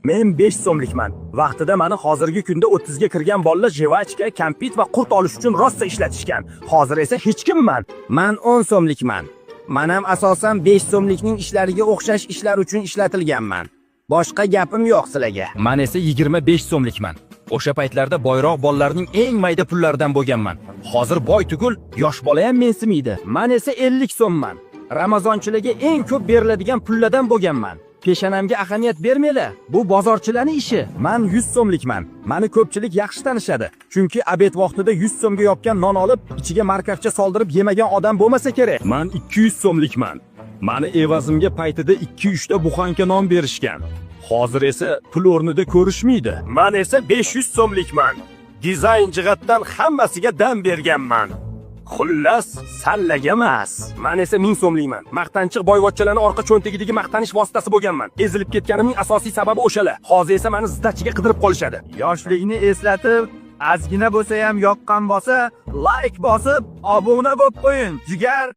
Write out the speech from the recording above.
Men 5 so'mlikman. Vaqtida meni hozirgi kunda 30 ga kirgan bolalar jevachka, kompyut va qurt olish uchun rosa ishlatishgan. Hozir esa hech kimman. Men 10 so'mlikman. Men ham asosan 5 so'mlikning ishlariga o'xshash ishlar uchun ishlatilganman. Boshqa gapim yo'q sizlarga. Men esa 25 so'mlikman. O'sha paytlarda boyroq bolalarning eng mayda pullaridan bo'lganman. Hozir boy tugul, yosh bola ham mensimaydi. Men esa 50 so'mman. Ramazonchilarga eng ko'p beriladigan pullardan bo'lganman. Peshanamga ahamiyat bermanglar. Bu bozorchilarning ishi. Men 100 so'mlikman. Meni ko'pchilik yaxshi tanishadi. Chunki obed vaqtida 100 so'mga yopgan non olib, ichiga markavcha soldirib yemagan odam bo'lmasa kerak. Men 200 so'mlikman. Meni evazimga paytida 2-3 ta buxanka non berishgan. Hozir esa pul o'rnida ko'rishmaydi. Men esa 500 so'mlikman. Dizayn jihatdan hammasiga dam berganman. Xullas, sallaga emas. Men esa 1000 so'mlikman. Maqtanchiq boyvachchalarning orqa cho'ntagidagi maqtanish vositasi bo'lganman. Ezilib ketganimning asosiy sababi o'shalar. Hozir esa meni ziddachiga qidirib qolishadi. Yoshlikni eslatib, ozgina bo'lsa ham yoqqan bo'lsa, like bosib, obuna bo'lib qo'ying. Jigar